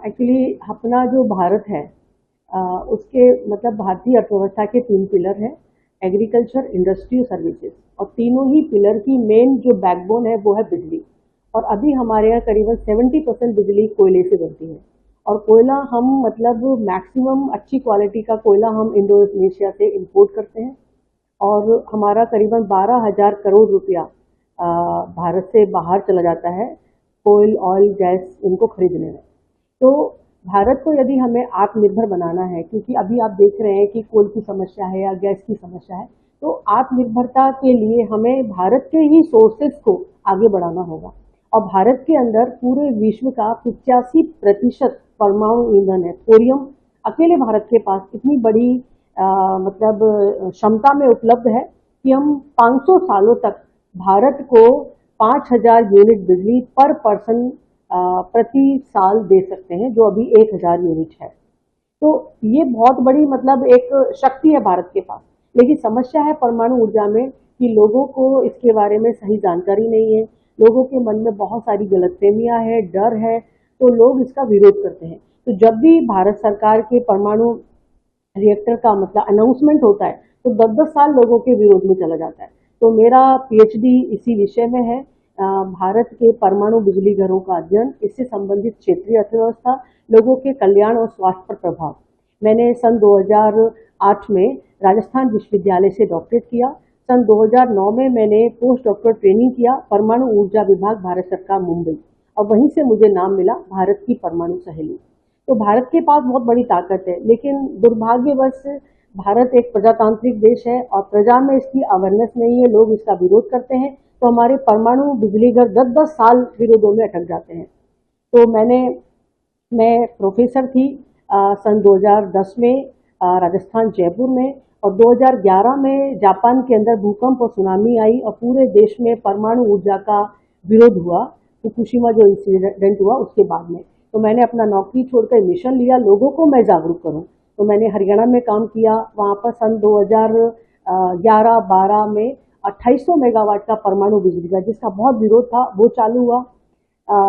Actually अपना जो भारत है उसके मतलब भारतीय अर्थव्यवस्था के 3 पिलर हैं, एग्रीकल्चर, इंडस्ट्री और सर्विसेज। और तीनों ही पिलर की मेन जो बैकबोन है वो है बिजली। और अभी हमारे यहाँ करीबन 70% बिजली कोयले से बनती है। और कोयला हम मतलब मैक्सिमम अच्छी क्वालिटी का कोयला हम इंडोनेशिया से इंपोर्ट करते हैं। और हमारा करीबन 12,000 करोड़ रुपया भारत से बाहर चला जाता है कोयल, ऑयल, गैस इनको खरीदने में। तो भारत को यदि हमें आत्मनिर्भर बनाना है, क्योंकि अभी आप देख रहे हैं कि कोल की समस्या है या गैस की समस्या है, तो आत्मनिर्भरता के लिए हमें भारत के ही सोर्सेज को आगे बढ़ाना होगा। और भारत के अंदर पूरे विश्व का 85% परमाणु ईंधन है। थोरियम अकेले भारत के पास इतनी बड़ी मतलब क्षमता में उपलब्ध है कि हम 500 सालों तक भारत को 5,000 यूनिट बिजली पर पर्सन प्रति साल दे सकते हैं, जो अभी 1,000 यूनिट है। तो ये बहुत बड़ी मतलब एक शक्ति है भारत के पास। लेकिन समस्या है परमाणु ऊर्जा में कि लोगों को इसके बारे में सही जानकारी नहीं है, लोगों के मन में बहुत सारी गलतफहमियां है, डर है, तो लोग इसका विरोध करते हैं। तो जब भी भारत सरकार के परमाणु रिएक्टर का मतलब अनाउंसमेंट होता है तो 10-10 साल लोगों के विरोध में चला जाता है। तो मेरा पीएचडी इसी विषय में है, भारत के परमाणु बिजली घरों का अध्ययन, इससे संबंधित क्षेत्रीय अर्थव्यवस्था, लोगों के कल्याण और स्वास्थ्य पर प्रभाव। मैंने सन 2008 में राजस्थान विश्वविद्यालय से डॉक्टरेट किया। सन 2009 में मैंने पोस्ट डॉक्टर ट्रेनिंग किया परमाणु ऊर्जा विभाग, भारत सरकार, मुंबई। और वहीं से मुझे नाम मिला भारत की परमाणु सहेली। तो भारत के पास बहुत बड़ी ताकत है, लेकिन दुर्भाग्यवश भारत एक प्रजातांत्रिक देश है और प्रजा में इसकी अवेयरनेस नहीं है, लोग इसका विरोध करते हैं। तो हमारे परमाणु बिजली घर 10-10 साल विरोधों में अटक जाते हैं। तो मैं प्रोफेसर थी सन 2010 में राजस्थान जयपुर में, और 2011 में जापान के अंदर भूकंप और सुनामी आई और पूरे देश में परमाणु ऊर्जा का विरोध हुआ, फुकुशिमा जो इंसिडेंट हुआ उसके बाद में। तो मैंने अपना नौकरी छोड़कर मिशन लिया, लोगों को मैं जागरूक करूं। तो मैंने हरियाणा में काम किया, वहाँ पर सन 2011-12 में 2800 मेगावाट का परमाणु बिजली का, जिसका बहुत विरोध था, वो चालू हुआ।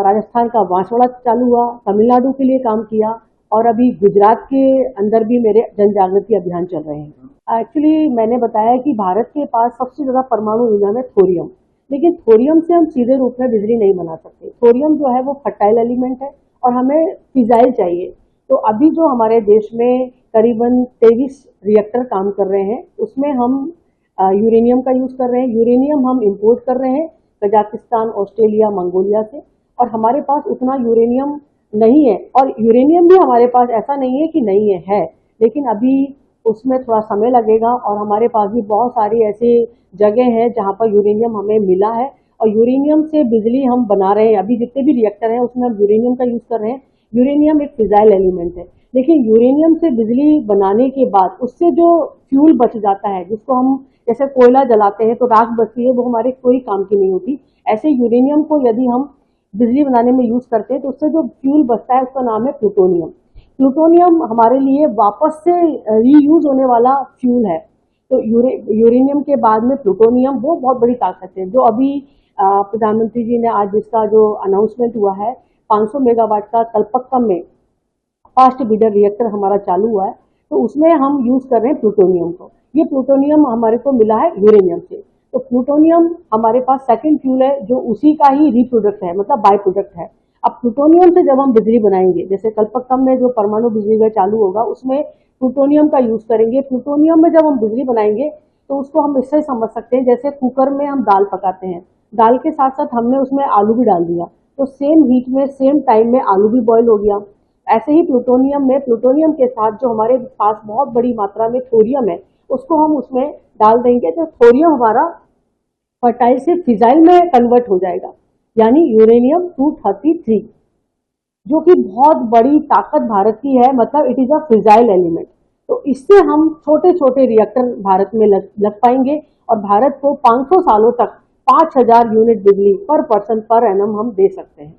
राजस्थान का बांसवाड़ा चालू हुआ, तमिलनाडु के लिए काम किया, और अभी गुजरात के अंदर भी मेरे जन जागृति अभियान चल रहे हैं। एक्चुअली मैंने बताया कि भारत के पास सबसे ज़्यादा परमाणु ईंधन है थोरियम, लेकिन थोरियम से हम सीधे रूप में बिजली नहीं बना सकते। थोरियम जो है वो फर्टाइल एलिमेंट है और हमें फिजाइल चाहिए। तो अभी जो हमारे देश में करीबन 23 रिएक्टर काम कर रहे हैं, उसमें हम यूरेनियम का यूज़ कर रहे हैं। यूरेनियम हम इंपोर्ट कर रहे हैं कजाकिस्तान, ऑस्ट्रेलिया, मंगोलिया से, और हमारे पास उतना यूरेनियम नहीं है। और यूरेनियम भी हमारे पास ऐसा नहीं है कि नहीं है, लेकिन अभी उसमें थोड़ा समय लगेगा। और हमारे पास भी बहुत सारी ऐसी जगह हैं जहाँ पर यूरेनियम हमें मिला है, और यूरेनियम से बिजली हम बना रहे हैं। अभी जितने भी रिएक्टर हैं उसमें हम यूरेनियम का यूज़ कर रहे हैं। यूरेनियम एक फिजाइल एलिमेंट है, लेकिन यूरेनियम से बिजली बनाने के बाद उससे जो फ्यूल बच जाता है, जिसको हम जैसे कोयला जलाते हैं तो राख बचती है, वो हमारे कोई काम की नहीं होती। ऐसे यूरेनियम को यदि हम बिजली बनाने में यूज़ करते हैं तो उससे जो फ्यूल बचता है उसका नाम है प्लूटोनियम। प्लूटोनियम हमारे लिए वापस से रीयूज होने वाला फ्यूल है। तो यूरेनियम के बाद में प्लूटोनियम, वो बहुत बड़ी ताकत है। जो अभी प्रधानमंत्री जी ने आज जिसका जो अनाउंसमेंट हुआ है, 500 मेगावाट का कल्पक्कम में फास्ट ब्रीडर रिएक्टर हमारा चालू हुआ है, तो उसमें हम यूज़ कर रहे हैं प्लूटोनियम को। ये प्लूटोनियम हमारे को मिला है यूरेनियम से। तो प्लूटोनियम हमारे पास सेकंड फ्यूल है, जो उसी का ही रिप्रोडक्ट है, मतलब बाय प्रोडक्ट है। अब प्लूटोनियम से जब हम बिजली बनाएंगे, जैसे कल्पक्कम में जो परमाणु बिजली घर चालू होगा उसमें प्लूटोनियम का यूज़ करेंगे। प्लूटोनियम में जब हम बिजली बनाएंगे तो उसको हम इससे समझ सकते हैं, जैसे कुकर में हम दाल पकाते हैं, दाल के साथ साथ हमने उसमें आलू भी डाल दिया, तो सेम हीट में सेम टाइम में आलू भी बॉयल हो गया। ऐसे ही प्लूटोनियम में, प्लूटोनियम के साथ जो हमारे पास बहुत बड़ी मात्रा में थोरियम है, उसको हम उसमें डाल देंगे तो थोरियम हमारा फर्टाइल से फिजाइल में कन्वर्ट हो जाएगा, यानी यूरेनियम 233, जो कि बहुत बड़ी ताकत भारत की है, मतलब it is a fissile element. तो इससे हम छोटे छोटे रिएक्टर भारत में लग पाएंगे और भारत को 500 सालों तक 5,000 यूनिट बिजली पर पर्सन पर एनम हम दे सकते हैं।